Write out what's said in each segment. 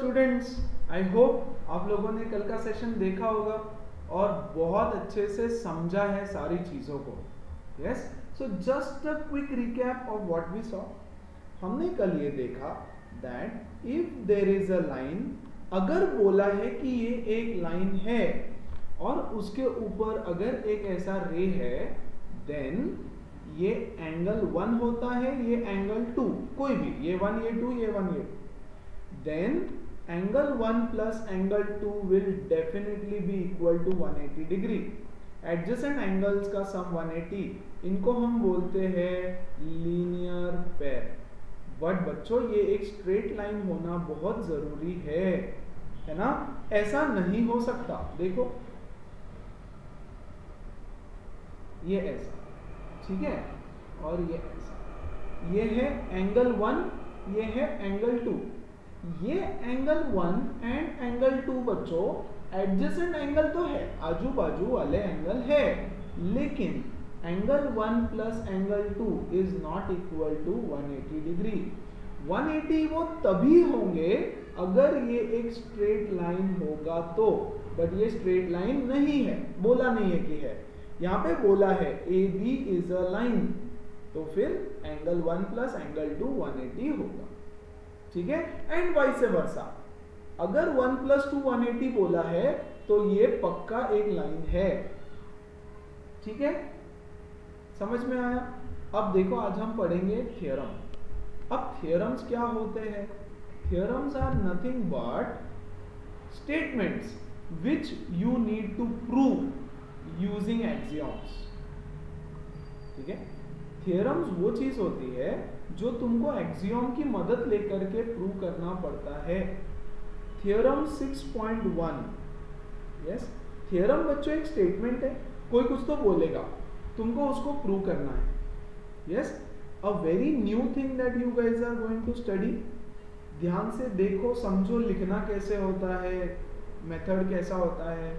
Students, I hope आप लोगों ने कल का सेशन देखा होगा और बहुत अच्छे से समझा है सारी चीज़ों को। Yes, so just a quick recap of what we saw. हमने कल ये देखा that if there is a line, अगर बोला है कि ये एक लाइन है और उसके ऊपर अगर एक ऐसा रे है, देन ये एंगल 1 होता है, ये एंगल 2, कोई भी, ये 1 ये 2 ये 1 ये 2, then angle 1 plus angle 2 will definitely be equal to 180 degree. Adjacent angles का sum 180, इनको हम बोलते हैं लीनियर पेयर। बट बच्चों ये एक स्ट्रेट लाइन होना बहुत जरूरी है ना? ऐसा नहीं हो सकता। देखो ये ऐसा, ठीक है, और ये ऐसा, ये है एंगल 1, ये है एंगल 2। ये एंगल 1 एंड एंगल 2 बच्चों एडजेसेंट एंगल तो है, आजू बाजू वाले एंगल है, लेकिन angle 1 plus angle 2 is not equal to 180 degree. 180 वो तभी होंगे अगर ये एक स्ट्रेट लाइन होगा तो, बट ये स्ट्रेट लाइन नहीं है, बोला नहीं है कि है। यहाँ पे बोला है A B is a line, तो फिर एंगल 1 प्लस एंगल 2 180 होगा, ठीक है। एंड वाइस वर्सा, अगर 1 प्लस 2 180 बोला है तो ये पक्का एक लाइन है, ठीक है, समझ में आया। अब देखो आज हम पढ़ेंगे थ्योरम। अब थ्योरम्स क्या होते हैं? Theorems are nothing but statements which you need to prove using axioms, ठीक है। थ्योरम्स वो चीज होती है जो तुमको एक्सियोम की मदद लेकर के प्रूव करना पड़ता है। थ्योरम 6.1, यस, थ्योरम बच्चों एक स्टेटमेंट है, कोई कुछ तो बोलेगा, तुमको उसको प्रूव करना है। Yes, a very new thing that you guys are going to study. ध्यान से देखो, समझो, लिखना कैसे होता है, मेथड कैसा होता है,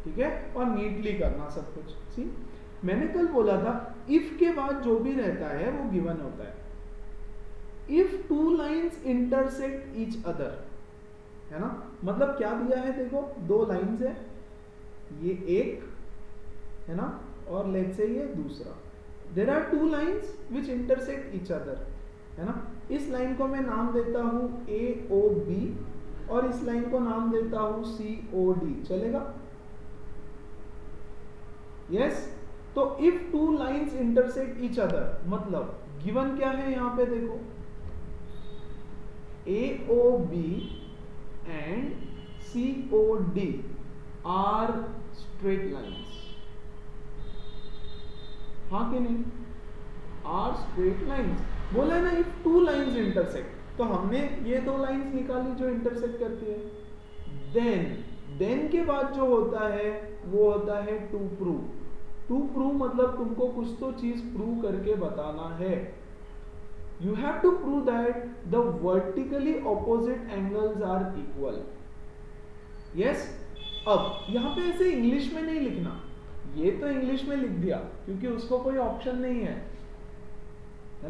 ठीक है, और नीटली करना सब कुछ। सी, मैंने कल बोला था इफ के बाद जो भी रहता है वो गिवन होता है। If two lines intersect each other, है ना, मतलब क्या दिया है, देखो दो लाइन्स है, ये एक है ना, और लेट्स से ये दूसरा। There are two lines which intersect each other, है ना। इस लाइन को मैं नाम देता हूं ए ओ बी और इस लाइन को नाम देता हूं सी ओ डी, चलेगा? यस, तो if two lines intersect each other मतलब गिवन क्या है यहां पे, देखो AOB and COD are straight lines, हाँ कि नहीं? आर स्ट्रेट लाइन्स बोला है ना। इफ टू लाइन्स इंटरसेक्ट, तो हमने ये दो लाइन्स निकाली जो इंटरसेक्ट करती है। देन के बाद जो होता है वो होता है टू प्रूव। टू प्रूव मतलब तुमको कुछ तो चीज प्रूव करके बताना है। You have to prove that the vertically opposite angles are equal. Yes? अब यहाँ पे ऐसे इंग्लिश में नहीं लिखना, ये तो इंग्लिश में लिख दिया क्योंकि उसको कोई ऑप्शन नहीं है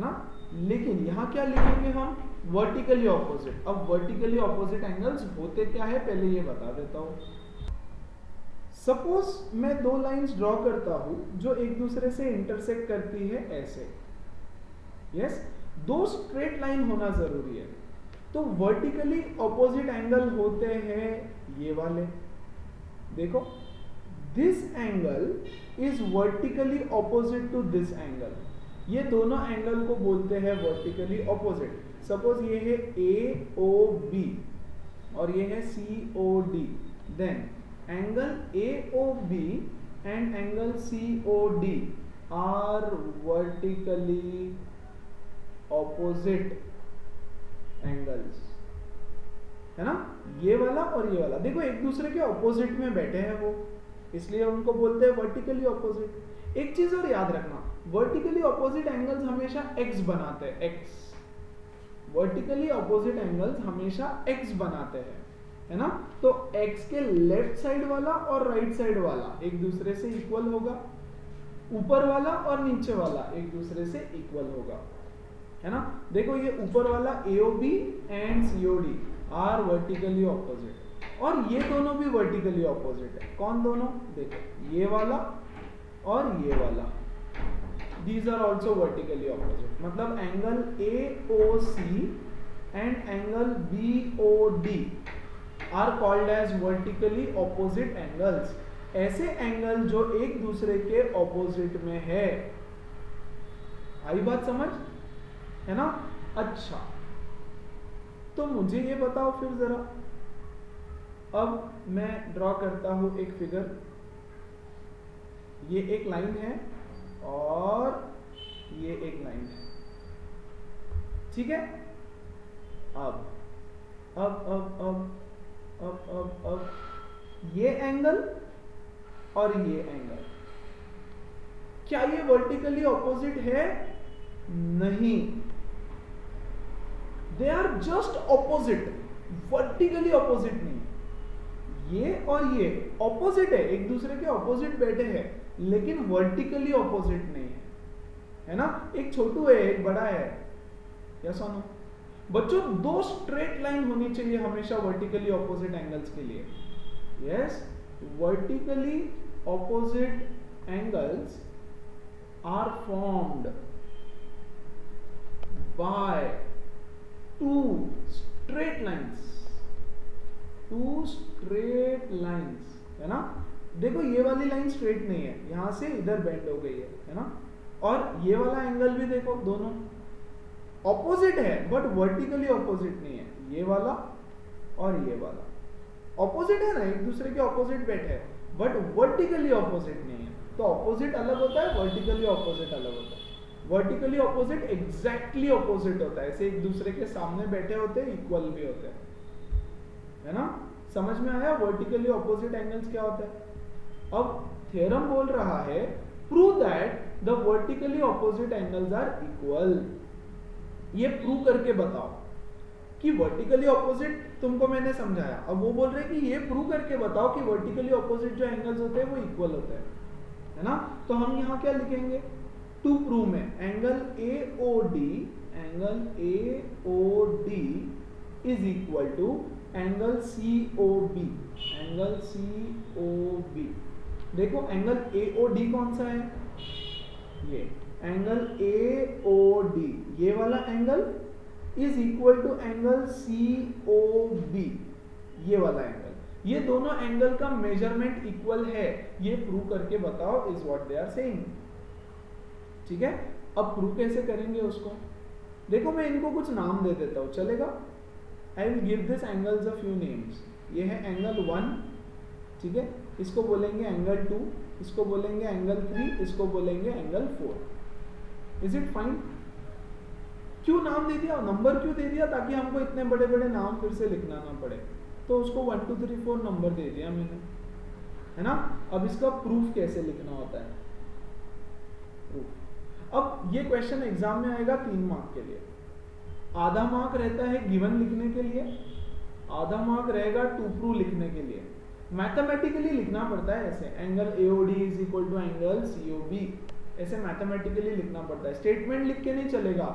ना, लेकिन यहाँ क्या लिखेंगे हम? Vertically opposite. अब वर्टिकली ऑपोजिट एंगल्स होते क्या है पहले ये बता देता हूँ। सपोज मैं दो लाइंस ड्रॉ करता हूँ जो एक दूसरे से इंटरसेक्ट करती है ऐसे। यस, दो स्ट्रेट लाइन होना जरूरी है, तो वर्टिकली ऑपोजिट एंगल होते हैं ये वाले। देखो, this angle is vertically opposite to this angle, ये दोनों एंगल को बोलते हैं वर्टिकली ऑपोजिट। सपोज ये है AOB और ये है COD, then angle AOB and angle COD are vertically opposite angles, है ना, ये वाला और ये वाला। देखो एक दूसरे के ऑपोजिट में बैठे हैं वो, इसलिए उनको बोलते हैं वर्टिकली ऑपोजिट। एक चीज और याद रखना, वर्टिकली ऑपोजिट एंगल्स हमेशा एक्स बनाते हैं, एक्स। वर्टिकली ऑपोजिट एंगल्स हमेशा एक्स बनाते हैं, है ना। तो एक्स के लेफ्ट साइड वाला और राइट साइड वाला एक दूसरे से इक्वल होगा, ऊपर वाला और नीचे वाला एक दूसरे से इक्वल होगा, है ना। देखो ये ऊपर वाला AOB and COD are vertically opposite, और ये दोनों भी वर्टिकली ऑपोजिट है। कौन दोनों? देखो ये वाला और ये वाला, these are also vertically opposite। मतलब angle AOC and angle BOD are called as vertically opposite angles। ऐसे एंगल जो एक दूसरे के ऑपोजिट में है। आई बात समझ, है ना? अच्छा, तो मुझे ये बताओ फिर जरा, अब मैं ड्रॉ करता हूं एक फिगर। ये एक लाइन है और ये एक लाइन है, ठीक है? अब अब अब अब अब अब अब ये एंगल और ये एंगल, क्या ये वर्टिकली ऑपोजिट है? नहीं, they are just opposite, vertically opposite नहीं। ये और ये ऑपोजिट है, एक दूसरे के ऑपोजिट बैठे हैं, लेकिन वर्टिकली ऑपोजिट नहीं है, है ना? एक छोटू है, एक बड़ा है, या सुनो बच्चों, दो स्ट्रेट लाइन होनी चाहिए हमेशा वर्टिकली ऑपोजिट एंगल्स के लिए। Yes, vertically opposite angles are formed by two straight lines, two straight lines, है ना? देखो ये वाली लाइन स्ट्रेट नहीं है, यहां से इधर बेंड हो गई है ना? और ये वाला एंगल भी देखो, दोनों ऑपोजिट है बट वर्टिकली ऑपोजिट नहीं है। ये वाला और ये वाला ऑपोजिट है ना, एक दूसरे के ऑपोजिट बैठे हैं, बट वर्टिकली ऑपोजिट नहीं है। तो ऑपोजिट अलग होता है, वर्टिकली ऑपोजिट अलग होता है। वर्टिकली ऑपोजिट एग्जैक्टली ऑपोजिट होता है, ऐसे एक दूसरे के सामने बैठे होते हैं, इक्वल भी होते हैं, है ना? समझ में आया वर्टिकली ऑपोजिट एंगल्स क्या होता है? अब थ्योरम बोल रहा है prove that the vertically opposite angles are equal. ये प्रूव करके बताओ कि वर्टिकली ऑपोजिट तुमको मैंने समझाया, अब वो बोल रहे हैं कि ये प्रूव करके बताओ कि वर्टिकली ऑपोजिट जो एंगल्स होते हैं वो इक्वल होते हैं, है ना? तो हम यहाँ क्या लिखेंगे? टू प्रूव में angle AOD, angle AOD is equal to angle COB, angle COB। देखो एंगल AOD कौन सा है? ये एंगल AOD, ये वाला angle is equal to angle COB, ये वाला एंगल। ये दोनों एंगल का मेजरमेंट इक्वल है, ये प्रूव करके बताओ, is what they are saying. ठीक है, अब प्रूव कैसे करेंगे उसको? देखो मैं इनको कुछ नाम दे देता हूं, चलेगा? I will give this angles a few names. ये है एंगल 1, ठीक है, इसको बोलेंगे एंगल 2, इसको बोलेंगे एंगल 3, इसको बोलेंगे एंगल 4। Is it fine? क्यों नाम दे दिया, नंबर क्यों दे दिया? ताकि हमको इतने बड़े बड़े नाम फिर से लिखना ना पड़े, तो उसको 1 2 3 4 नंबर दे दिया मैंने, है ना? अब इसका प्रूफ कैसे लिखना होता है? प्रूफ। अब ये क्वेश्चन एग्जाम में आएगा 3 मार्क के लिए। आधा मार्क रहता है गिवन लिखने के लिए, आधा मार्क रहेगा टू प्रूव लिखने के लिए। मैथमेटिकली लिखना पड़ता है ऐसे, angle AOD is equal to angle COB, ऐसे मैथमेटिकली लिखना पड़ता है। स्टेटमेंट लिख के नहीं चलेगा,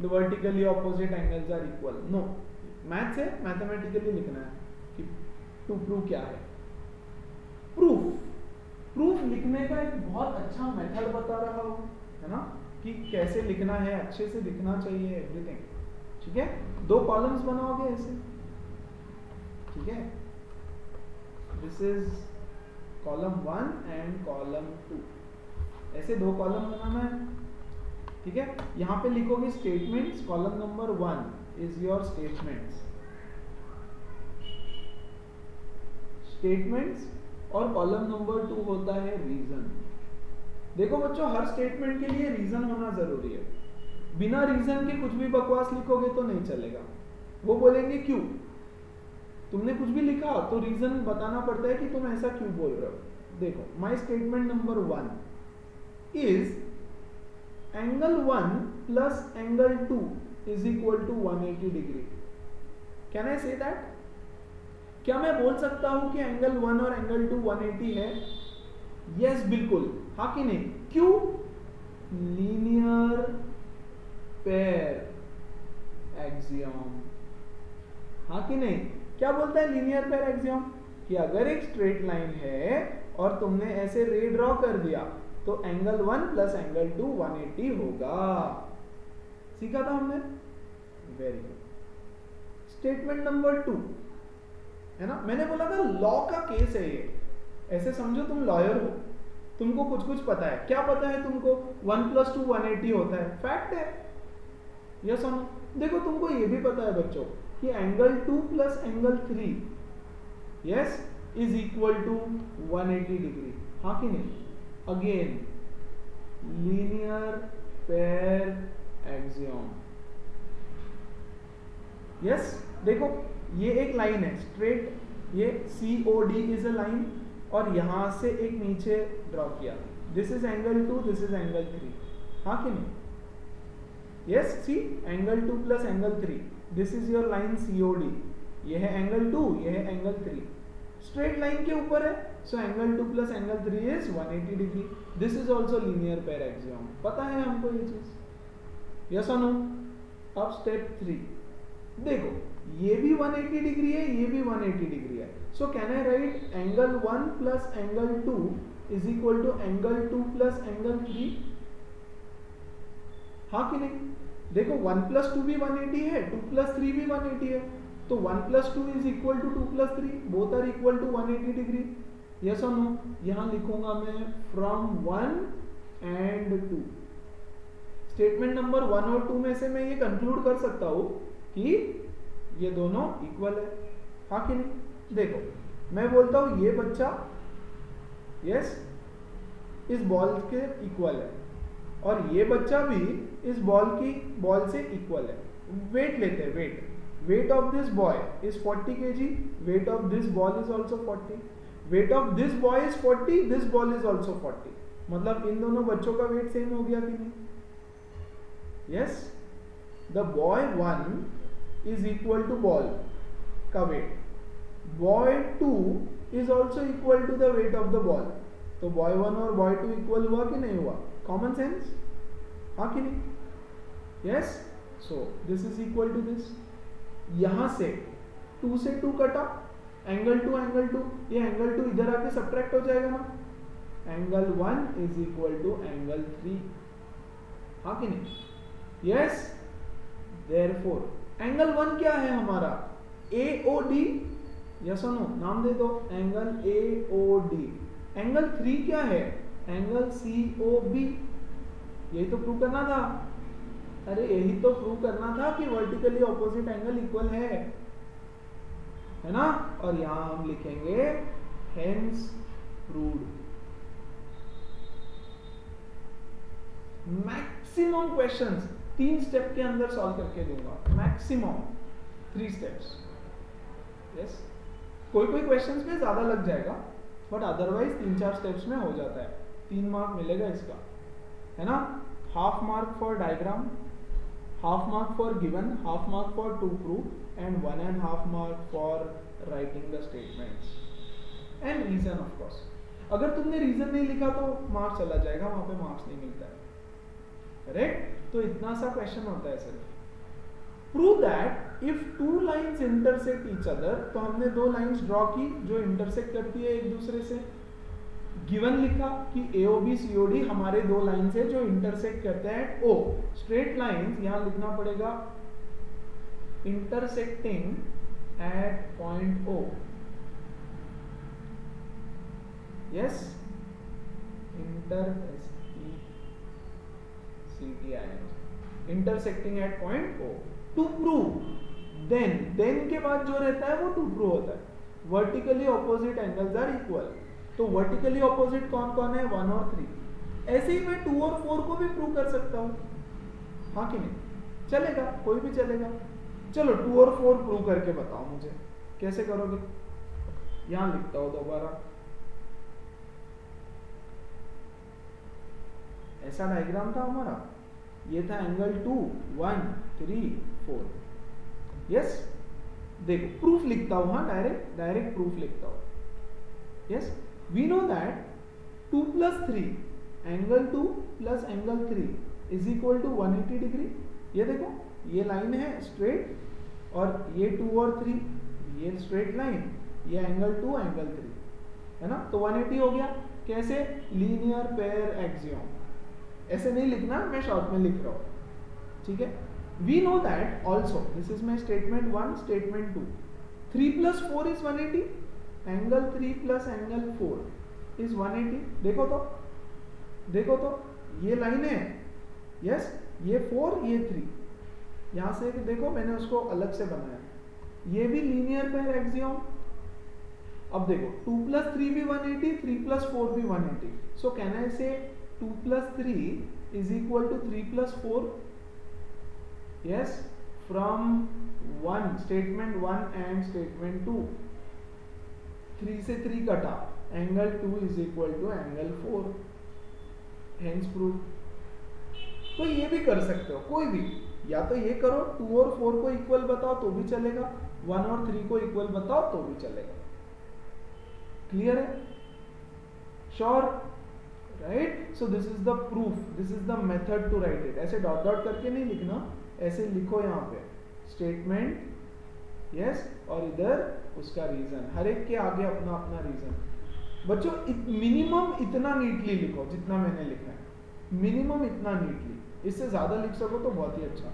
the vertically opposite angles are equal, no. Math से मैथमेटिकली लिखना है कि टू प्रूव क्या है। प्रूफ लिखने का एक बहुत अच्छा मेथड बता रहा हूं, है ना, कि कैसे लिखना है, अच्छे से लिखना चाहिए एवरीथिंग। ठीक है, 2 कॉलम्स बनाओगे ऐसे, ठीक है, this is column 1 and column 2, ऐसे 2 कॉलम बनाना है। ठीक है, यहां पे लिखोगे statements, column number 1 is your statements और कॉलम नंबर 2 होता है रीजन। देखो बच्चों, हर स्टेटमेंट के लिए रीजन होना जरूरी है, बिना रीजन के कुछ भी बकवास लिखोगे तो नहीं चलेगा। वो बोलेंगे क्यों, तुमने कुछ भी लिखा तो रीजन बताना पड़ता है कि तुम ऐसा क्यों बोल रहे हो। देखो, my statement number 1 is angle 1 plus angle 2 is equal to 180 degree. Can I say that? क्या मैं बोल सकता हूं कि एंगल 1 और एंगल 2 180 है? यस, बिल्कुल। हाँ कि नहीं? क्यों? Linear pair axiom. हाँ कि नहीं? क्या बोलता है लीनियर पेयर एक्सियम? कि अगर एक स्ट्रेट लाइन है और तुमने ऐसे रे ड्रॉ कर दिया तो एंगल 1 प्लस एंगल 2 180 होगा। सीखा था हमने? Very good. स्टेटमेंट नंबर 2 है ना, मैंने बोला था लॉ का केस है ये। ऐसे समझो तुम लॉयर हो, तुमको कुछ कुछ पता है। क्या पता है तुमको? 1 प्लस 2 180 होता है, फैक्ट है। यस और नो? देखो तुमको ये भी पता है बच्चों कि angle 2 plus angle 3 yes is equal to 180 degree. हाँ कि नहीं? Again linear pair axiom. Yes देखो ये एक लाइन है स्ट्रेट, ये COD इज अ लाइन और यहां से एक नीचे ड्रॉ किया। This is angle 2, this is angle 3। हाँ कि नहीं? Yes see angle 2 plus angle 3, this is your line COD। ये है एंगल 2, ये है एंगल 3, स्ट्रेट लाइन के ऊपर है। So angle 2 plus angle 3 is 180 degree. This is also linear pair axiom. पता है हमको ये चीज? यस और नो? अब स्टेप 3 देखो, ये भी 180 डिग्री है, ये भी 180 डिग्री है। So can I write angle 1 plus angle 2 is equal to angle 2 plus angle 3? हाँ कि नहीं? देखो 1 प्लस 2 भी 180 है, 2 प्लस 3 भी 180 है, तो 1 plus 2 is equal to 2 plus 3, both are equal to 180 degree. Yes और नो? यहां लिखूंगा मैं फ्रॉम 1 एंड 2। स्टेटमेंट नंबर 1 और 2 में से मैं ये कंक्लूड कर सकता हूं कि ये दोनों इक्वल है। हाँ कि नहीं? देखो मैं बोलता हूं ये बच्चा यस इस बॉल के इक्वल है और ये बच्चा भी इस बॉल से इक्वल है। वेट लेते हैं, weight of this boy is 40 kg, weight of this ball is also 40, weight of this boy is 40, this ball is also 40। मतलब इन दोनों बच्चों का वेट सेम हो गया कि नहीं? Yes the boy 1 is equal to ball का weight, boy 2 is also equal to the weight of the ball. तो बॉय 1 और बॉय 2 इक्वल हुआ कि नहीं हुआ? Common sense? हाँ कि नहीं? Yes so this is equal to this. यहां से 2 से 2 कटा, एंगल 2 एंगल 2, ये एंगल 2 इधर आके सब्ट्रैक्ट हो जाएगा ना। Angle 1 is equal to angle 3। हाँ कि नहीं? यस देयरफॉर एंगल 1 क्या है हमारा? AOD। यस और नो? नाम दे दो, एंगल AOD। एंगल 3 क्या है? Angle COB। यही तो प्रूव करना था। अरे यही तो प्रूव करना था कि वर्टिकली ऑपोजिट एंगल इक्वल है ना? और यहां हम लिखेंगे hence proved. Maximum questions 3 step के अंदर सॉल्व करके दूंगा, मैक्सिमम 3 स्टेप्स। यस कोई क्वेश्चंस में ज्यादा लग जाएगा बट अदरवाइज 3-4 स्टेप्स में हो जाता है। 3 मार्क मिलेगा इसका, है ना? Half mark for diagram, half mark for given, half mark for to prove and 1.5 mark for writing the statements and reason of course. अगर तुमने रीजन नहीं लिखा तो मार्क्स चला जाएगा, वहां पे मार्क्स नहीं मिलता है। करेक्ट? तो इतना सा क्वेश्चन होता है सिर्फ। Prove that if 2 lines intersect each other, तो हमने 2 लाइंस ड्रॉ की जो इंटरसेक्ट करती है एक दूसरे से। गिवन लिखा कि AOB COD हमारे 2 लाइंस है जो इंटरसेक्ट करते हैं एट O। स्ट्रेट लाइंस यहां लिखना पड़ेगा intersecting at point O। Yes intersecting at point O to prove. Then के बाद जो रहता है वो टू प्रूव होता है। Vertically opposite angles are equal. तो वर्टिकली ऑपोजिट कौन कौन है? 1 और 3। ऐसे ही मैं 2 और 4 को भी प्रूव कर सकता हूं। हाँ कि नहीं? चलेगा, कोई भी चलेगा। चलो 2 और 4 प्रूव करके बताओ मुझे कैसे करोगे। यहां लिखता हूं दोबारा, ऐसा डायग्राम था हमारा। ये था एंगल 2 1 3 4। यस देखो प्रूफ लिखता हूं, हाँ डायरेक्ट प्रूफ लिखता हूं। Yes we know that 2 plus 3 angle 2 plus angle 3 is equal to 180 degree. ये देखो ये लाइन है स्ट्रेट और ये 2 और 3, ये स्ट्रेट लाइन, ये एंगल 2 एंगल 3, है ना। तो 180 हो गया। कैसे? Linear pair axiom. ऐसे नहीं लिखना, मैं शॉर्ट में लिख रहा हूँ, ठीक है। We know that also, this is my statement 1, statement 2, 3 plus 4 is 180, angle 3 plus angle 4 is 180। देखो तो, देखो तो, ये लाइन है, यस, ये 4 ये 3, यहां से देखो मैंने उसको अलग से बनाया, ये भी लीनियर पेयर एक्सियोम। अब देखो 2 plus 3 भी 180, 3 plus 4 भी 180, सो कैन आई से 2 plus 3 is equal to 3 plus 4? Yes, from 1 statement 1 and statement 2, 3 से 3 कटा, angle 2 is equal to angle 4, hence proved। तो ये भी कर सकते हो कोई भी, या तो ये करो 2 और 4 को इक्वल बताओ तो भी चलेगा, 1 और 3 को इक्वल बताओ तो भी चलेगा। क्लियर है? Sure? Right. So this is the proof, this is the method to write it. ऐसे डॉट डॉट करके नहीं लिखना, ऐसे लिखो यहाँ पे स्टेटमेंट, यस, और इधर उसका रीजन, हर एक के आगे अपना अपना रीजन। बच्चों मिनिमम इतना नीटली लिखो जितना मैंने लिखा है, मिनिमम इतना नीटली, इससे ज्यादा लिख सको तो बहुत ही अच्छा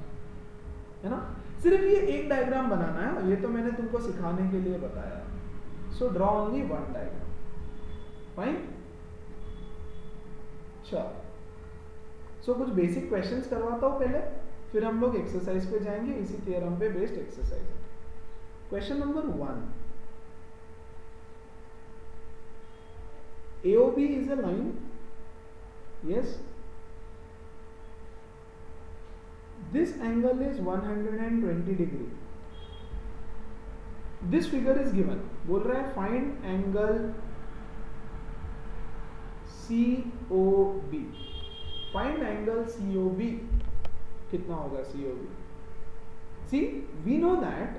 है ना। सिर्फ ये एक डायग्राम बनाना है, ये तो मैंने तुमको सिखाने के लिए बताया। So draw only one diagram, fine. चलो, सो कुछ बेसिक क्वेश्चंस करवाता हूं पहले, फिर हम लोग एक्सरसाइज पे जाएंगे, इसी थ्योरम पे based exercise. Question number 1, AOB is a line, yes, this angle is 120 degree, this figure is given, बोल रहा है find angle COB, find angle COB, कितना होगा COB? See, we know that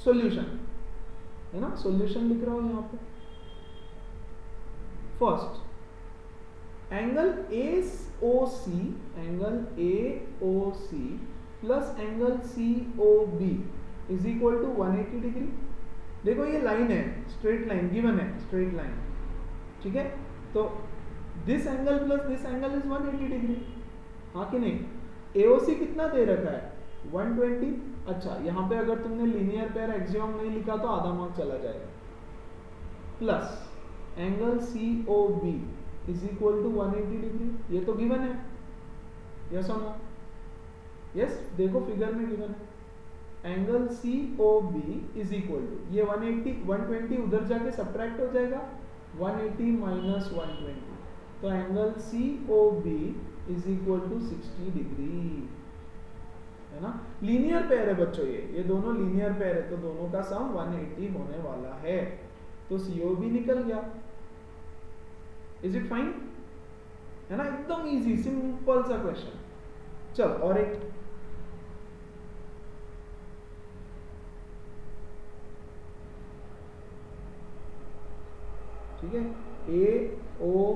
solution, है ना, solution लिख रहा हूं यहां पे। First angle AOC, angle AOC plus angle COB is equal to 180 degree. देखो ये लाइन है, स्ट्रेट लाइन गिवन है, स्ट्रेट लाइन, ठीक है। तो this angle plus this angle is 180 degree, हाँ कि नहीं। AOC कितना दे रखा है? 120। अच्छा, यहाँ पे अगर तुमने लीनियर पेयर एक्सियोम नहीं लिखा तो आधा मार्क चला जाएगा। Plus angle COB is equal to 180 degree, ये तो गिवन है, यस और नो? यस, देखो फिगर में गिवन है। Angle COB is equal to, ये 180 120 उधर जाके सब्ट्रैक्ट हो जाएगा, 180 माइनस 120, तो angle COB is equal to 60 degree, है ना। लीनियर पेयर है बच्चों, ये दोनों लीनियर पेयर है, तो दोनों का सम 180 होने वाला है, तो COB निकल गया। Is it fine? है ना, एकदम इजी सिंपल सा क्वेश्चन। चल और एक, ठीक है, AOBCD,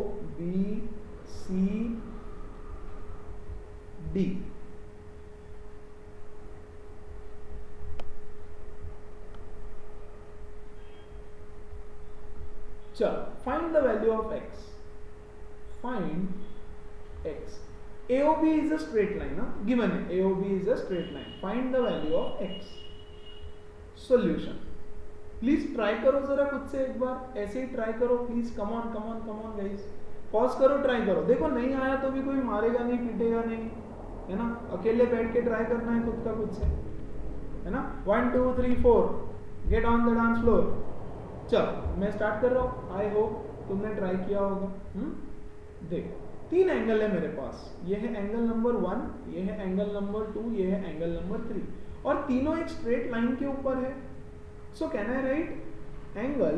चल find the value of x, find x, AOB is a straight line, ना given है, AOB is a straight line, find the value of x, solution। Please try करो जरा खुद से एक बार, ऐसे ही ट्राई करो please, come on come on come on guys, pause करो, ट्राई करो। देखो नहीं आया तो भी कोई मारेगा नहीं, पीटेगा नहीं, है ना। अकेले बैठ के ट्राई करना है खुद का खुद से, है ना। 1 2 3 4 get on the dance floor. चलो मैं स्टार्ट कर रहा हूँ, आई होप तुमने ट्राई किया होगा। देखो 3 एंगल है मेरे पास, ये है एंगल नंबर 1, ये है एंगल नंबर 2, ये है एंगल नंबर 3, और तीनों एक स्ट्रेट लाइन के ऊपर है। So can I write angle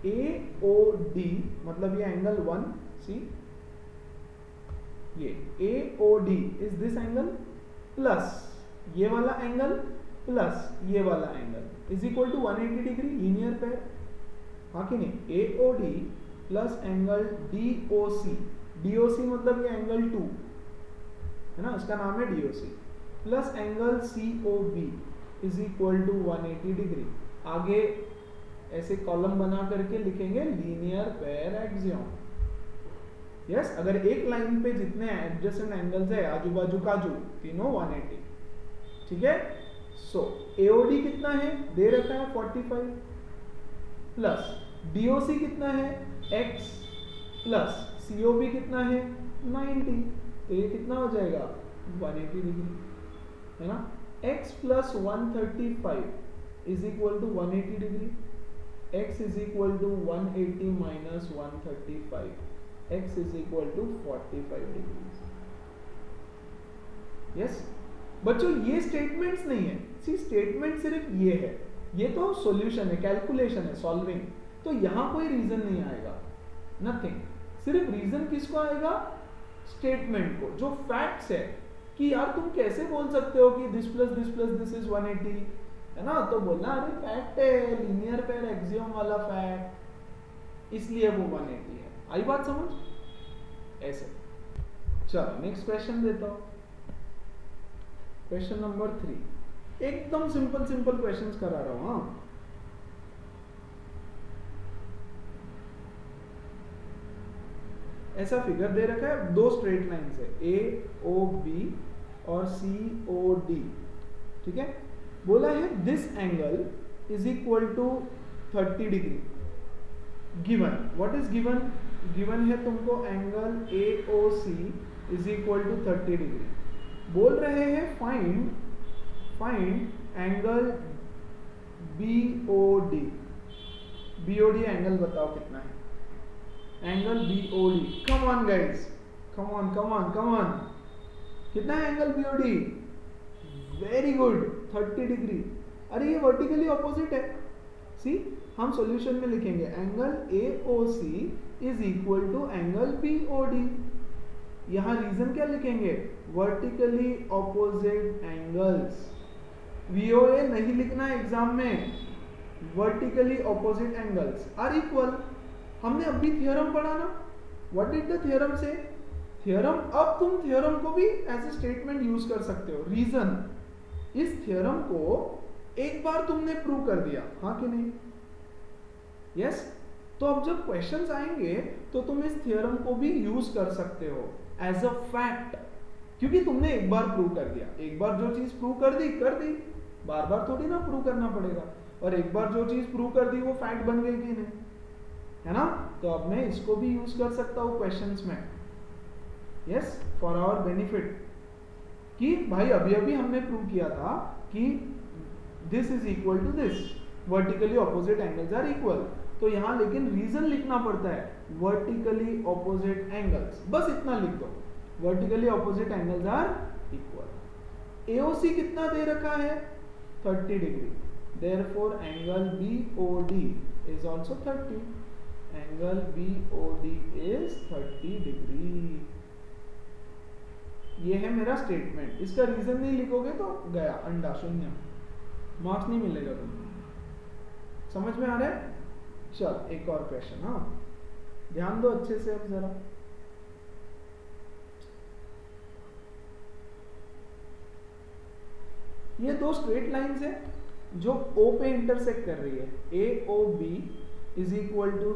AOD, मतलब ये एंगल 1, सी ये AOD is this angle plus ये वाला एंगल प्लस ये वाला angle is equal to 180 degree, linear pair, हाँ कि नहीं। AOD प्लस एंगल DOC मतलब ये एंगल 2 है ना, उसका नाम है DOC, plus angle COB is equal to 180 degree. आगे ऐसे कॉलम बना करके लिखेंगे लीनियर पेयर एक्सियम। यस, अगर एक लाइन पे जितने एडजेसेंट एंगल्स है आजू बाजू काजू तीनों 180, ठीक है। सो एओडी कितना है, दे रखा है 45 प्लस डीओसी कितना है x प्लस सीओबी कितना है 90, तो ये कितना हो जाएगा 180 डिग्री, है ना। x plus 135 is equal to 180 degree, x is equal to 180 minus 135, x is equal to 45 degree. Yes बच्चों, ये स्टेटमेंट्स नहीं है, सी स्टेटमेंट सिर्फ ये है, ये तो सॉल्यूशन है, कैलकुलेशन है, सॉल्विंग, तो यहां कोई रीजन नहीं आएगा, नथिंग। सिर्फ रीजन किसको आएगा, स्टेटमेंट को, जो फैक्ट्स है कि यार तुम कैसे बोल सकते हो कि दिस प्लस दिस इज 180, है ना। तो बोलना अरे फैक्ट है, लीनियर पेयर एक्सियम वाला फैक्ट, इसलिए वो 180 है। आई बात समझ, ऐसे। चलो नेक्स्ट क्वेश्चन देता हूं, क्वेश्चन नंबर 3। एकदम सिंपल सिंपल क्वेश्चंस करा रहा हूं। हाँ, ऐसा फिगर दे रखा है, दो स्ट्रेट लाइंस है ए ओ बी और सी ओ डी, ठीक है। बोला है this angle is equal to 30 degree given. What is given, given है तुमको angle A O C is equal to 30 degree. बोल रहे हैं find angle BOD, BOD angle बताओ कितना है, angle BOD. Come on guys, come on come on come on, कितना है angle BOD, very good 30 degree. अरे ये वर्टिकली ऑपोजिट है, सी हम सॉल्यूशन में लिखेंगे angle AOC is equal to angle BOD. यहां रीजन क्या लिखेंगे, वर्टिकली ऑपोजिट एंगल्स। वीओए नहीं लिखना है एग्जाम में, vertically opposite angles are equal. हमने अभी थ्योरम पढ़ा ना, व्हाट डिड द थ्योरम से, थ्योरम, अब तुम थ्योरम को भी एज ए स्टेटमेंट यूज कर सकते हो। रीजन, इस थ्योरम को एक बार तुमने प्रूव कर दिया, हाँ कि नहीं, यस। तो अब जब क्वेश्चंस आएंगे तो तुम इस थ्योरम को भी यूज कर सकते हो एज अ फैक्ट, क्योंकि तुमने एक बार प्रूव कर दिया। एक बार जो चीज प्रूव कर दी, बार बार थोड़ी ना प्रूव करना पड़ेगा। और एक बार जो चीज प्रूव कर दी वो फैक्ट बन गई कि नहीं, है ना। तो अब मैं इसको भी यूज कर सकता हूं क्वेश्चंस में, यस, फॉर आवर बेनिफिट, कि भाई अभी अभी हमने प्रूव किया था कि this is equal to this, vertically opposite angles are equal. तो यहां लेकिन रीजन लिखना पड़ता है, वर्टिकली ऑपोजिट एंगल्स, बस इतना लिख दो, vertically opposite angles are equal. AOC कितना दे रखा है 30 degree, therefore angle BOD is also 30, angle BOD is 30 degree. ये है मेरा स्टेटमेंट, इसका रीजन नहीं लिखोगे तो गया अंडा, शून्य, मार्क्स नहीं मिलेगा तुमको। समझ में आ रहा है। चल एक और क्वेश्चन, हाँ ध्यान दो अच्छे से अब जरा। ये दो स्ट्रेट लाइंस है जो O पे इंटरसेक्ट कर रही है, AOB is equal to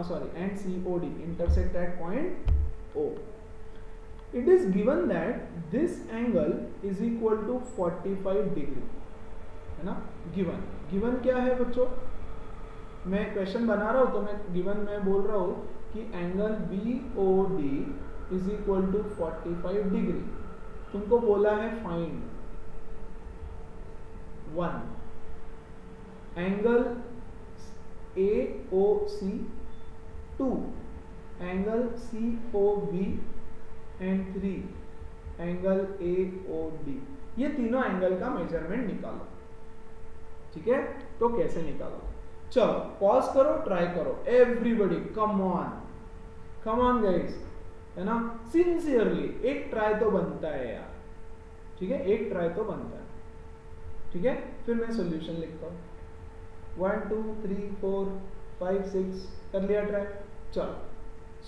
sorry and COD intersect at point O। It is given that this angle is equal to 45 degree, है ना। गिवन क्या है बच्चों, मैं क्वेश्चन बना रहा हूं तो मैं गिवन में बोल रहा हूं कि angle BOD is equal to 45 degree. तुमको बोला है find 1 angle AOC, 2 angle COB एंड 3 एंगल AOD। ये तीनों एंगल का मेजरमेंट निकालो, ठीक है। तो कैसे निकालो, चलो पॉज करो, ट्राई करो, एवरीबॉडी कम ऑन गाइस, है ना। सिंसियरली एक ट्राई तो बनता है यार, ठीक है, एक ट्राई तो बनता है, ठीक है। फिर मैं सॉल्यूशन लिखता हूं, 1 2 3 4 5 6 कर लिया ट्राई। चलो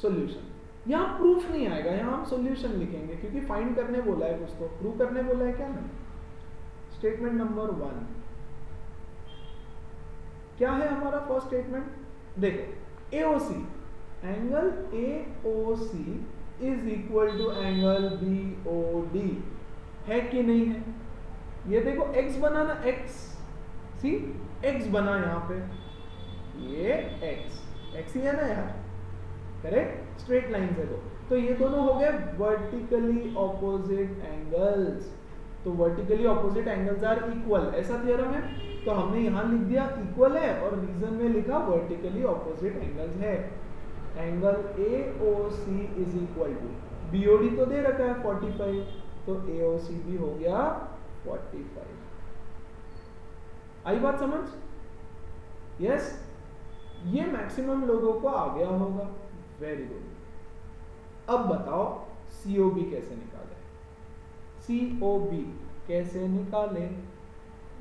सॉल्यूशन, यहां प्रूफ नहीं आएगा, यहां हम सॉल्यूशन लिखेंगे क्योंकि फाइंड करने बोला है कुछ, तो प्रूव करने बोला है क्या नहीं। स्टेटमेंट नंबर 1 क्या है हमारा फर्स्ट स्टेटमेंट? देखो AOC, angle AOC is equal to angle BOD, है कि नहीं है? ये देखो x बना ना, x बना यहाँ पे, ये x ही है ना यार, करेक्ट? स्ट्रेट लाइन से तो ये दोनों हो गए वर्टिकली ऑपोजिट एंगल्स। तो vertically opposite angles are equal, ऐसा थ्योरम है। तो हमने यहाँ लिख दिया इक्वल है और रीजन में लिखा वर्टिकली ऑपोजिट एंगल्स है। Angle AOC is equal to BOD तो दे रखा है 45, तो AOC भी हो गया 45। आई बात समझ? यस, ये मैक्सिमम लोगों को आ गया होगा। Very good. अब बताओ COB कैसे निकाले? COB कैसे निकाले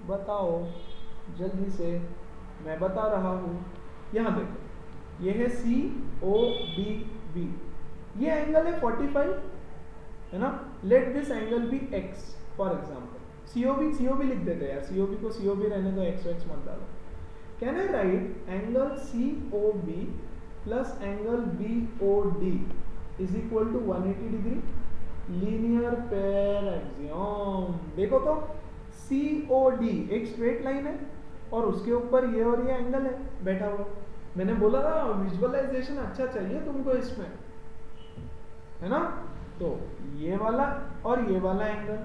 बताओ जल्दी से, मैं बता रहा हूं। यहां देखो, ये है COBB, ये एंगल है 45, है ना? Let this angle be x for example. COB लिख देते हैं यार, COB को COB रहने दो, x मत डालो। Can I write angle COB plus angle BOD is equal to 180 degree? Linear pair axiom. देखो तो COD एक स्ट्रेट लाइन है और उसके ऊपर ये और ये एंगल है बैठा हुआ। मैंने बोला ना विजुअलाइजेशन अच्छा चाहिए तुमको इसमें, है ना? तो ये वाला और ये वाला एंगल,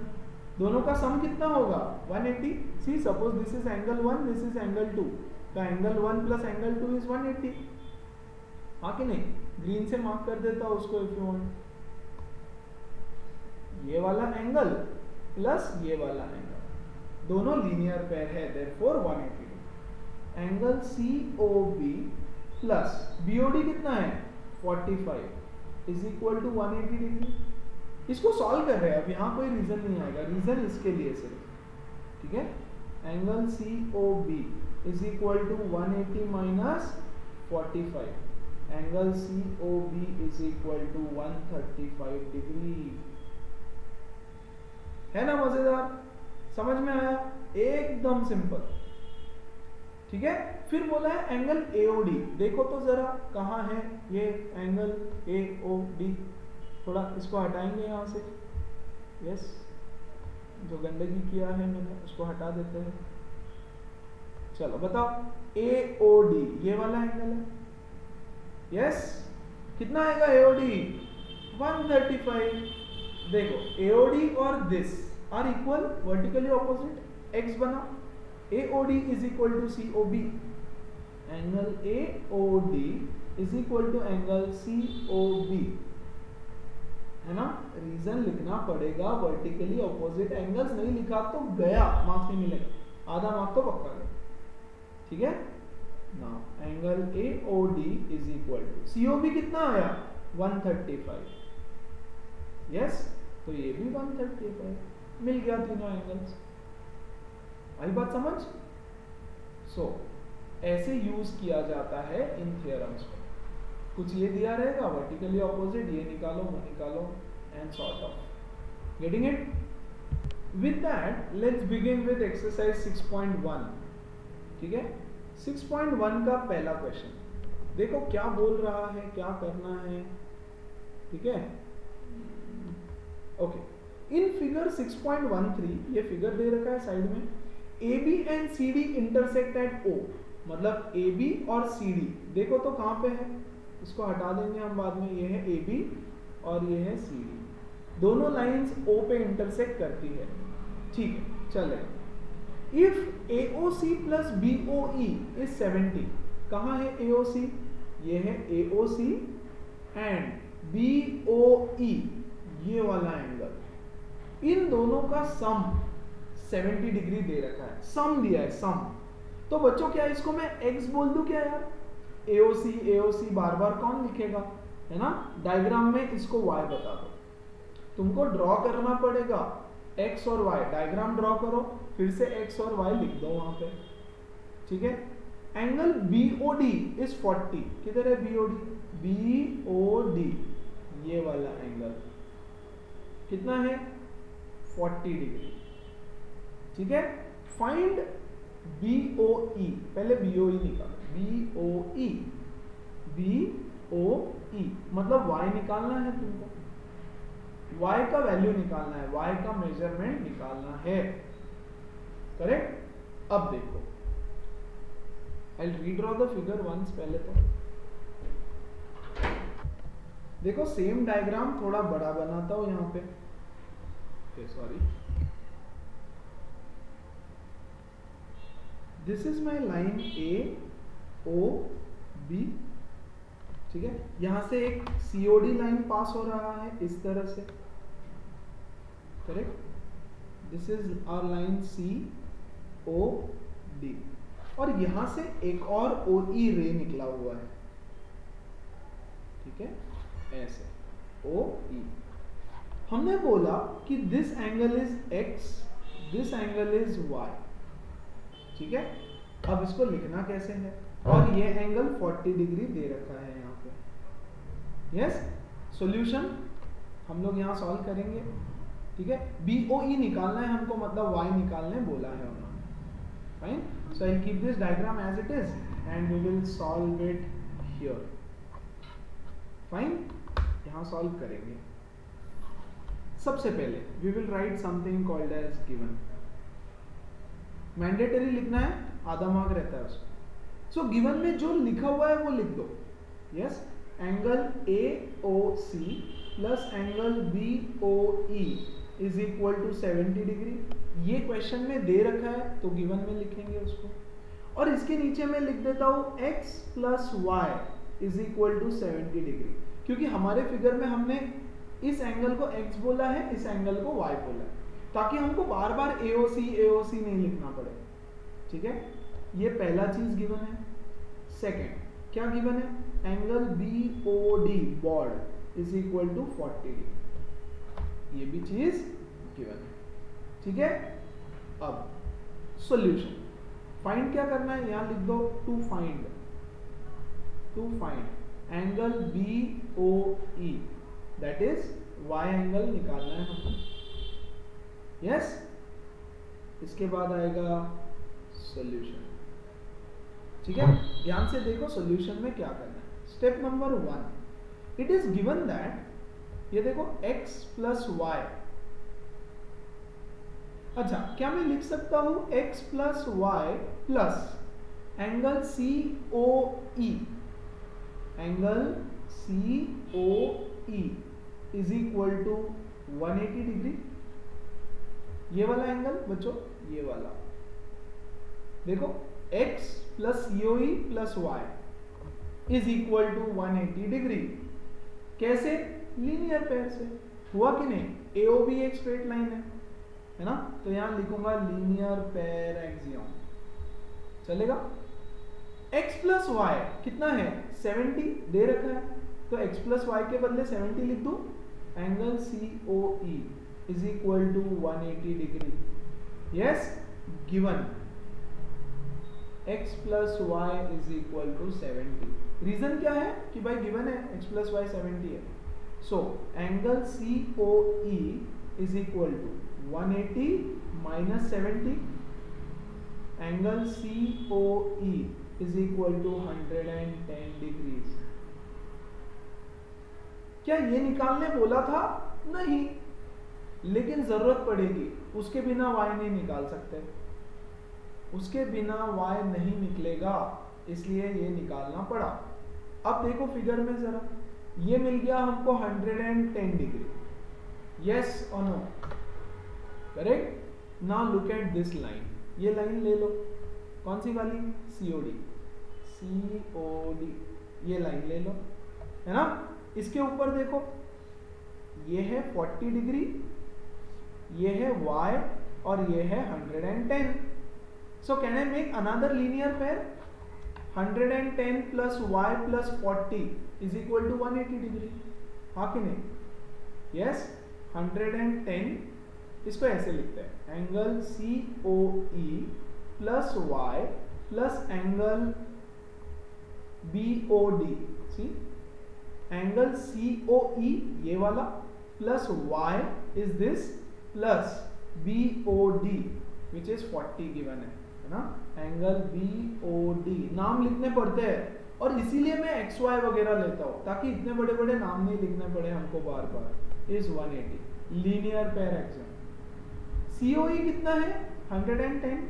दोनों का सम कितना होगा? 180। See suppose this is angle 1, this is angle 2, तो एंगल 1 प्लस एंगल 2 इज 180। हाँ कि नहीं? ग्रीन से मार्क कर देता हूं उसको इफ यू वांट। ये वाला एंगल प्लस ये वाला एंगल, दोनों लीनियर पेयर है, therefore 180 degree. Angle COB plus BOD कितना है? 45 इज इक्वल टू 180 डिग्री। इसको सॉल्व कर रहे हैं, अब यहाँ कोई रीजन नहीं आएगा, रीजन इसके लिए सिर्फ, ठीक है? Angle COB is equal to 180 minus 45, angle COB is equal to 135 degree. है ना मजेदार? समझ में आया? एकदम सिंपल, ठीक है? फिर बोला है एंगल AOD, देखो तो जरा कहाँ है ये एंगल AOD? थोड़ा इसको हटाएंगे यहाँ से, यस, जो गंदगी किया है मैंने उसको हटा देते हैं। चलो बताओ, AOD ये वाला एंगल है, यस, कितना आएगा AOD? 135। देखो AOD और this are equal, vertically opposite, x बना, AOD is equal to COB, angle AOD is equal to angle COB, है ना? रीजन लिखना पड़ेगा, वर्टिकली ऑपोजिट एंगल्स नहीं लिखा तो गया, मार्क्स नहीं मिलेगा, आधा मार्क्स तो पक्का गया, ठीक है ना? Angle AOD is equal to COB कितना आया? 135, यस, तो ये भी 135, मिल गया तीनों एंगल्स। आई बात समझ? सो ऐसे यूज किया जाता है इन थ्योरम्स को। कुछ ये दिया रहेगा वर्टिकली ऑपोजिट, ये निकालो वो निकालो, and sort of getting it. With that let's begin with exercise 6.1, ठीक है? 6.1 का पहला क्वेश्चन देखो क्या बोल रहा है, क्या करना है, ठीक है? ओके, इन फिगर 6.13 ये फिगर दे रखा है साइड में, AB and CD intersect at O, मतलब AB और CD देखो तो कहां पे है? इसको हटा देंगे हम बाद में, ये है AB और ये है CD, दोनों लाइंस O पे इंटरसेक्ट करती है, ठीक है? चले, if AOC plus BOE is 70, कहां है AOC? ये है AOC एंड BOE ये वाला एंगल, इन दोनों का सम 70 डिग्री दे रखा है, सम दिया है, सम। तो बच्चों क्या इसको मैं x बोल दूं क्या यार? AOC बार बार कौन लिखेगा, है ना? डायग्राम में इसको y बता दो, तुमको ड्रॉ करना पड़ेगा x और y, डायग्राम ड्रॉ करो, फिर से x और y लिख दो वहां पे, ठीक है? एंगल BOD इज 40, किधर है BOD? ये वाला एंगल कितना है? 40 डिग्री, ठीक है। फाइंड BOE, पहले BOE निकालो, BOE, BOE मतलब y निकालना है तुमको, y का वैल्यू निकालना है, y का मेजरमेंट निकालना है, करेक्ट। अब देखो, आई रीड्रॉ द फिगर वंस, पहले तो देखो सेम डायग्राम थोड़ा बड़ा बनाता हूं यहां पे, sorry, this is my line AOB, ठीक है। यहां से एक COD लाइन पास हो रहा है इस तरह से, correct. This is our line COD, और यहां से एक और OE रे निकला हुआ है, ठीक है, ऐसे OE। हमने बोला कि this angle is X, this angle is Y, ठीक है। अब इसको लिखना कैसे है, और ये एंगल 40 डिग्री दे रखा है यहाँ पे, यस। सॉल्यूशन हम लोग यहाँ सॉल्व करेंगे, ठीक है। BOE निकालना है हमको, मतलब y निकालने बोला है उन्होंने, fine. So I keep this diagram as it is and we will solve it here, fine. यहाँ सॉल्व करेंगे। सबसे पहले we will write something called as given, mandatory लिखना है, आधा मार्क रहता है उसको। सो गिवन में जो लिखा हुआ है वो लिख दो, yes. Angle AOC plus angle BOE is equal to 70 degree, ये क्वेश्चन में दे रखा है तो गिवन में लिखेंगे उसको। और इसके नीचे मैं लिख देता हूं x plus y is equal to 70 degree, क्योंकि हमारे फिगर में हमने इस एंगल को x बोला है, इस एंगल को y बोला है, ताकि हमको बार बार AOC नहीं लिखना पड़े, ठीक है। ये पहला चीज गिवन है। सेकंड क्या गिवन है, एंगल BOD बॉर्ड इज इक्वल टू 40 डिग्री, ये भी चीज गिवन है, ठीक है। अब सॉल्यूशन फाइंड क्या करना है, यहां लिख दो to find angle BOE, that is y angle निकालना है हमको, यस। इसके बाद आएगा सॉल्यूशन, ठीक है। ध्यान से देखो सॉल्यूशन में क्या करना है। Step number 1, it is given that, ये देखो x प्लस वाई, अच्छा क्या मैं लिख सकता हूं x plus y plus angle COE, angle COE is equal to 180 degree, ये वाला एंगल बच्चों, ये वाला देखो x plus COE plus y is equal to 180 degree, कैसे, लीनियर पेयर से, हुआ कि नहीं। AOB एक स्ट्रेट लाइन है ना, तो यहां लिखूंगा लीनियर पेयर एक्सियम, चलेगा। x प्लस वाई कितना है, 70 दे रखा है, तो x प्लस वाई के बदले 70 लिख दूं, angle COE is equal to 180 degree, yes. Given x plus y is equal to 70, reason क्या है कि भाई गिवन है x प्लस वाई 70 है, so angle COE is equal to 180 minus 70, angle COE is equal to 110 degrees. क्या ये निकालने बोला था, नहीं, लेकिन जरूरत पड़ेगी, उसके बिना y नहीं निकाल सकते, उसके बिना y नहीं निकलेगा, इसलिए ये निकालना पड़ा। अब देखो फिगर में जरा, ये मिल गया हमको 110 डिग्री, यस और no, correct. Now look at this line, ये लाइन ले लो, कौन सी वाली, COD, ये लाइन ले लो, है ना। इसके ऊपर देखो, ये है 40 डिग्री, ये है y और ये है 110, so can I make another linear pair, 110 plus y plus 40 is equal to 180 degree, हाँ कि नहीं, यस। 110 इसको ऐसे लिखते हैं, angle COE plus y plus angle BOD, see angle COE ये वाला plus y is this plus BOD which is 40 given है ना। एंगल BOD नाम लिखने पड़ते हैं, और इसीलिए मैं XY वगैरह लेता हूँ ताकि इतने बड़े बड़े नाम नहीं लिखने पड़े हमको बार बार। Is 180 linear pair axis. COE कितना है 110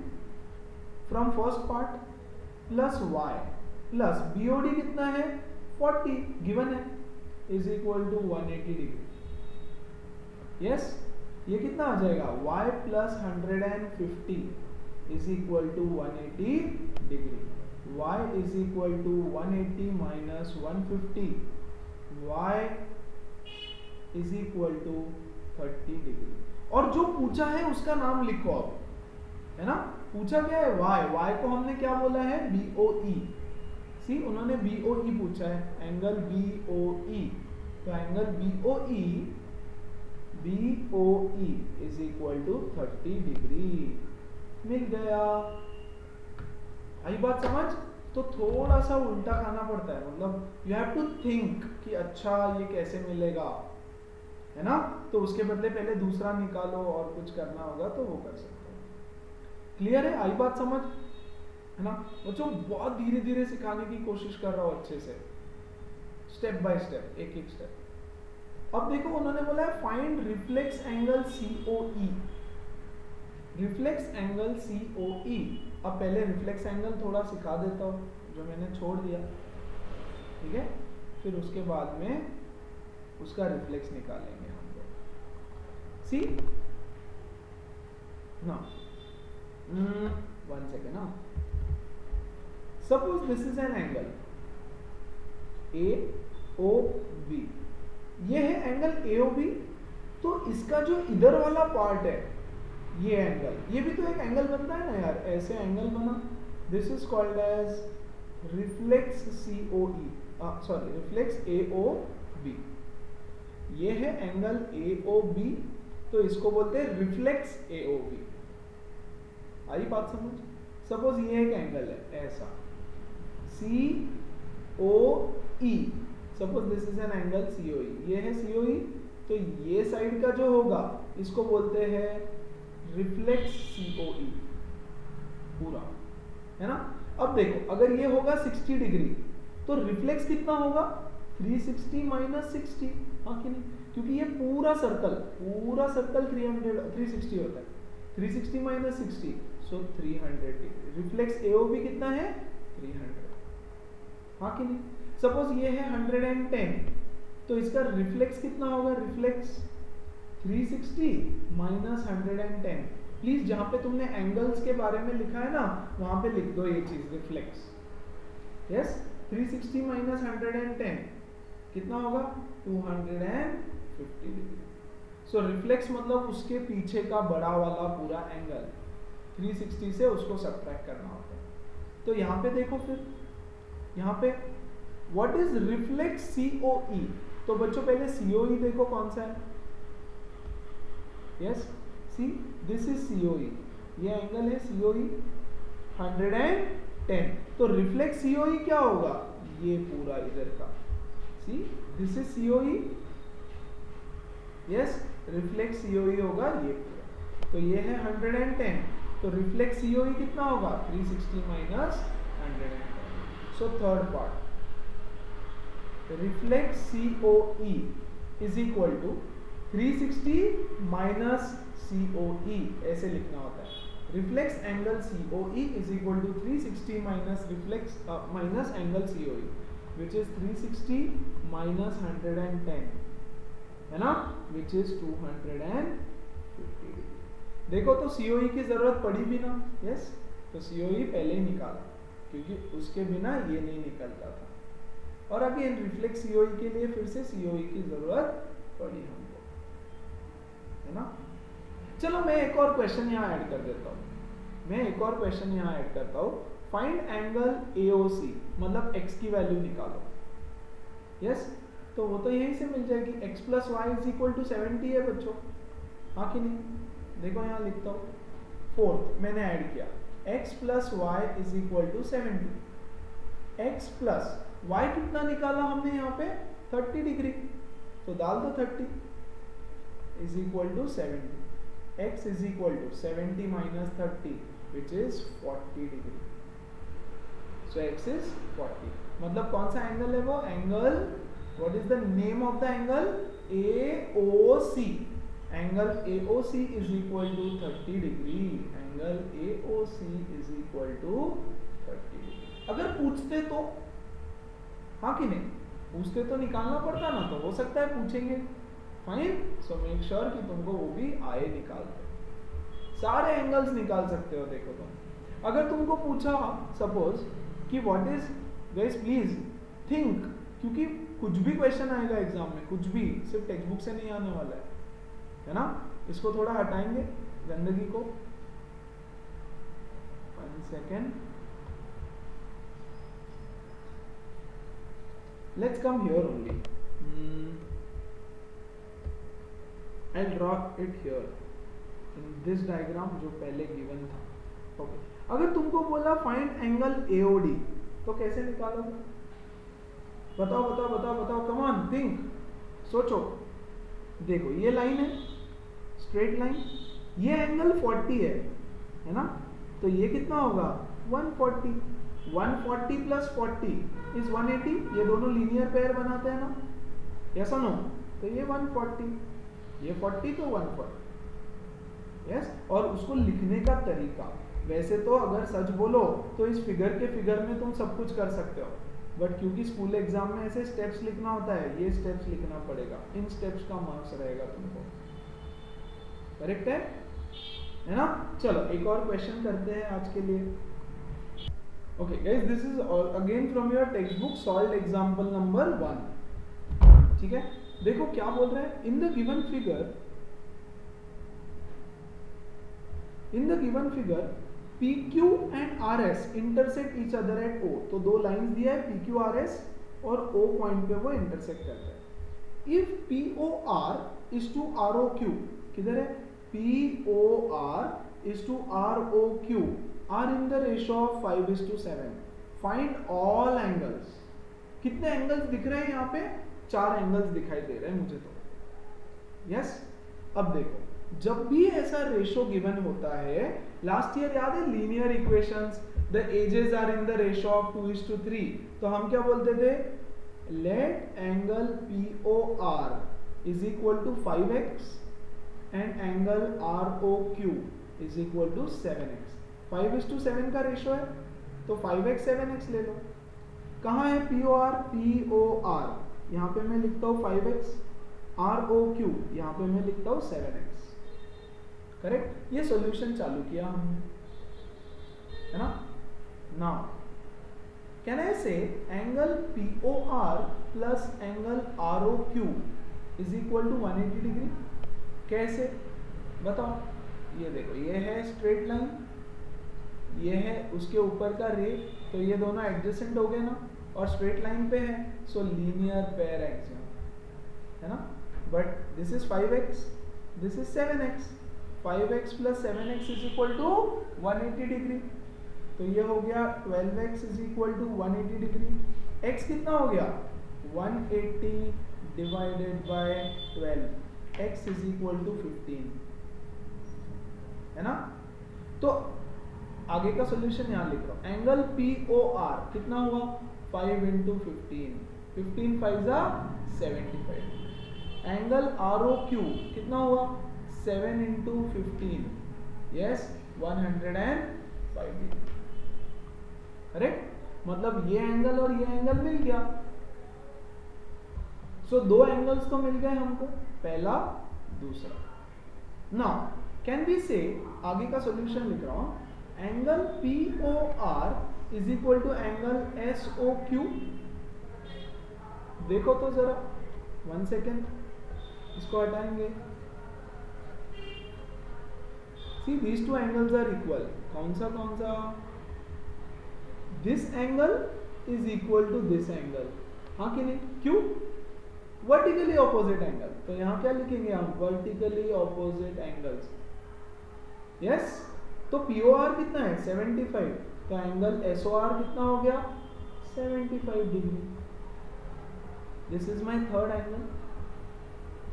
from first part plus y plus BOD कितना है 40 गिवन है, is equal to 180 degree. Yes, ये कितना आ जाएगा y plus 150 is equal to 180 degree. y is equal to 180 minus 150, y is equal to 30 degree. और जो पूछा है उसका नाम लिखो अब, है ना। पूछा क्या है y को हमने क्या बोला है BOE। सी उन्होंने BOE पूछा है, एंगल BOE। तो angle BOE is equal to 30 degree. मिल गया। आई बात समझ। तो थोड़ा सा उल्टा खाना पड़ता है, मतलब यू हैव टू थिंक कि अच्छा ये कैसे मिलेगा, है ना। तो उसके बदले पहले दूसरा निकालो और कुछ करना होगा तो वो कर सकते हो। क्लियर है, आई बात समझ, है ना। बच्चों बहुत धीरे धीरे सिखाने की कोशिश कर रहा हूं, अच्छे से स्टेप बाय स्टेप, एक एक स्टेप। अब देखो उन्होंने बोला है find reflex angle COE। Reflex angle COE। अब पहले रिफ्लेक्स एंगल थोड़ा सिखा देता हूं जो मैंने छोड़ दिया, ठीक है। फिर उसके बाद में उसका रिफ्लेक्स निकालेंगे हम लोग। सी ना 1 सेकेंड ना। Suppose this is an angle AOB। ये है एंगल AOB। तो इसका जो इधर वाला पार्ट है ये एंगल, ये भी तो एक एंगल बनता है ना यार, ऐसे एंगल बना। This is called as reflex COE, sorry reflex AOB। ये है एंगल AOB, तो इसको बोलते हैं रिफ्लेक्स AOB। आई बात समझ। सपोज ये एक एंगल है ऐसा COE। Suppose this is an angle COE, ये है COE। तो ये साइड का जो होगा इसको बोलते हैं रिफ्लेक्स COE पूरा, है ना। अब देखो अगर ये होगा 60 डिग्री तो रिफ्लेक्स कितना होगा 360 माइनस 60, हाँ कि नहीं, क्योंकि ये पूरा सर्कल 360 होता है। 360 माइनस 60 सो 300 डिग्री। रिफ्लेक्स AOB कितना है 300, हाँ कि नहीं। सपोज ये है 110, तो इसका रिफ्लेक्स कितना होगा, रिफ्लेक्स 360 माइनस 110। प्लीज जहां पे तुमने एंगल्स के बारे में लिखा है ना वहां पे लिख दो ये चीज रिफ्लेक्स। यस, 360 माइनस 110 कितना होगा 250 डिग्री। सो रिफ्लेक्स मतलब उसके पीछे का बड़ा वाला पूरा एंगल 360 से उसको सब्ट्रैक्ट करना होता है। तो यहाँ पे देखो, फिर यहाँ पे व्हाट इज रिफ्लेक्स COE। तो बच्चों पहले COE देखो कौन सा है। Yes, see this is COE, ये एंगल है COE 110। तो रिफ्लेक्स COE क्या होगा, ये पूरा इधर का। See this is COE, yes, reflex COE होगा ये पूरा। तो ये है 110, तो रिफ्लेक्स COE कितना होगा 360 minus 110। So third part reflex COE is equal to 360 minus COE, ऐसे लिखना होता है। Reflex angle COE is equal to 360 minus reflex minus angle COE which is 360 minus 110, है ना, विच इज 250। देखो तो COE की जरूरत पड़ी भी ना। यस, तो COE पहले ही निकाला क्योंकि उसके बिना ये नहीं निकलता था। और अगेन रिफ्लेक्स COE के लिए फिर से COE की जरूरत पड़ी हमको, है ना। चलो मैं एक और क्वेश्चन यहाँ ऐड कर देता हूँ। ऐड करता हूँ। फाइंड एंगल AOC, मतलब x की वैल्यू निकालो। यस, तो वो तो यहीं से मिल जाएगी। x plus y is equal to 70 है बच्चों, हाँ कि नहीं। देखो यहाँ लिखता हूँ, फोर्थ मैंने ऐड किया x plus y is equal to 70। x plus y कितना निकाला हमने यहाँ पे 30 डिग्री, तो डाल दो 30 is equal to 70। x is equal to 70 minus 30 which is 40 degree. So x is 40. मतलब कौन सा एंगल है वो angle, what is the name of the angle? AOC. Angle AOC is equal to 30 degree. Angle AOC is equal to 30 degree. अगर पूछते तो हाँ कि नहीं, पूछते तो निकालना पड़ता ना, तो हो सकता है पूछेंगे, फाइन. सो मेक श्योर कि तुमको वो भी आए निकालते. सारे एंगल्स निकाल सकते हो. देखो तुम अगर तुमको पूछा सपोज कि what is, guys please think, क्योंकि कुछ भी क्वेश्चन आएगा एग्जाम में, कुछ भी, सिर्फ टेक्स्ट बुक से नहीं आने वाला है ना. इसको थोड़ा हटाएंगे गंदगी को. 1 second. Let's come here only. I'll draw it here in this diagram जो पहले given था. Okay. अगर तुमको बोला find angle AOD तो कैसे निकालोगे? बताओ बताओ बताओ बताओ. Come on, think. सोचो. देखो ये लाइन है, स्ट्रेट लाइन. ये एंगल 40 है ना. तो ये कितना होगा 140. 140 प्लस 40 इज 180. ये दोनों लीनियर पेयर बनाते हैं ना, यस और नो. तो ये 140, ये 40 तो 140. यस. और उसको लिखने का तरीका, वैसे तो अगर सच बोलो तो इस फिगर के फिगर में तुम सब कुछ कर सकते हो, बट क्योंकि स्कूल एग्जाम में ऐसे स्टेप्स लिखना होता है, ये स्टेप्स लिखना पड़ेगा. इन स्टेप्स का मार्क्स रहेगा तुमको. करेक्ट है ना. चलो एक और क्वेश्चन करते हैं आज के लिए. Okay guys, this is all again from your textbook solved example number 1. ठीक है. देखो क्या बोल रहे हैं. In the given figure PQ and RS intersect each other at O. तो दो लाइंस दिया है PQ RS और O पॉइंट पे वो इंटरसेक्ट करते हैं. If POR is to ROQ, किधर है POR is to ROQ are in the ratio of 5:7. Find all angles. कितने एंगल्स दिख रहे हैं यहाँ पे? 4 एंगल्स दिखाई दे रहे हैं मुझे तो. यस. अब देखो जब भी ऐसा रेशो गिवन होता है, लास्ट ईयर याद है linear equations, the ages are in the ratio of 2:3. तो हम क्या बोलते थे, let angle POR is equal to 5x and angle ROQ is equal to 7x. 5:7 का रेशो है तो 5x 7x ले लो. कहाँ है POR? POR यहाँ पे मैं लिखता हूँ 5x, ROQ यहाँ पे मैं लिखता हूँ 7x. करेक्ट. ये सॉल्यूशन चालू किया हमने, है ना. Now can I say angle POR plus angle ROQ is equal to 180 degree. कैसे बताओ. ये देखो ये है स्ट्रेट लाइन, ये है उसके ऊपर का रे, तो ये दोनों एडजेसेंट हो गए ना, और स्ट्रेट लाइन पे है, सो लीनियर पेयर एक्सियम है ना. But this is 5x, this is 7x. 5x plus 7x is equal to 180 degree. तो ये हो गया 12x is equal to 180 degree. x कितना हो गया 180 divided by 12. x is equal to 15 है ना. तो आगे का सॉल्यूशन यहाँ लिख रहा हूँ. एंगल POR कितना हुआ 5 into 15. 15 5 75. एंगल ROQ कितना हुआ 7 into 15. Yes 105 degree. करेक्ट. मतलब ये एंगल और ये एंगल मिल गया. सो दो एंगल्स तो मिल गए हमको, पहला दूसरा. नाउ कैन बी से, आगे का सॉल्यूशन लिख रहा हूँ. Angle POR is equal to angle SOQ. देखो तो जरा 1 सेकेंड, इसको हटाएंगे. See these two angles are equal. कौन सा this angle is equal to this angle. हाँ कि नहीं. क्यों? Vertically opposite angle. तो यहाँ क्या लिखेंगे हम, वर्टिकली ऑपोजिट एंगल्स. यस. तो POR कितना है 75. तो एंगल SOR कितना हो गया 75 degree. This is my third angle.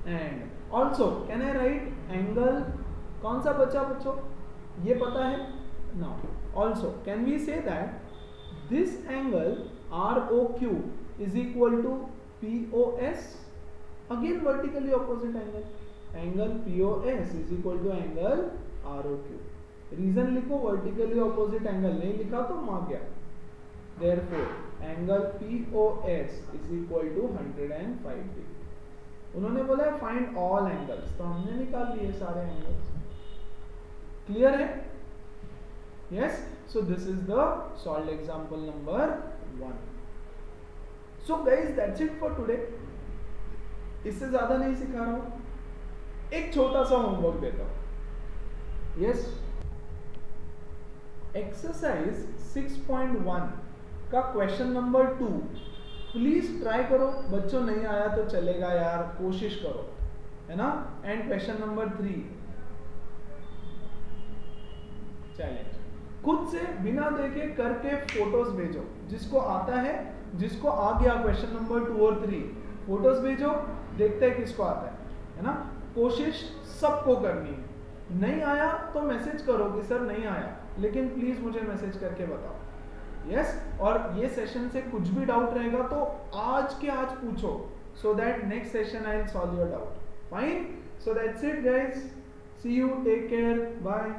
And also can I write angle कौन सा बचा बच्चों, ये पता है? Now also can we say that this angle ROQ is equal to POS, again vertically opposite angle, angle POS is equal to angle ROQ. Reason लिखो, vertically opposite angle नहीं लिखा तो मार गया. Therefore angle POS is equal to 105 degree. उन्होंने बोला है find all angles, तो हमने निकाल लिए सारे एंगल्स. क्लियर है? Yes, so this is the solved example number 1. So guys, that's it for today. इससे ज्यादा नहीं सिखा रहा हूं, एक छोटा सा होमवर्क देता हूं. Yes, एक्सरसाइज 6.1 का क्वेश्चन नंबर 2 प्लीज ट्राई करो. बच्चों नहीं आया तो चलेगा यार, कोशिश करो, है ना. एंड क्वेश्चन नंबर 3 चैलेंज, खुद से बिना देखे करके फोटोज भेजो. जिसको आता है, जिसको आ गया क्वेश्चन नंबर 2 और 3, फोटोज भेजो, देखते हैं किसको आता है ना. कोशिश सबको करनी है. नहीं आया तो मैसेज करो कि सर नहीं आया, लेकिन प्लीज मुझे मैसेज करके बताओ. यस, और ये सेशन से कुछ भी डाउट रहेगा तो आज के आज पूछो, so that next session I will solve your doubt. Fine, so that's it guys, see you, take care, bye.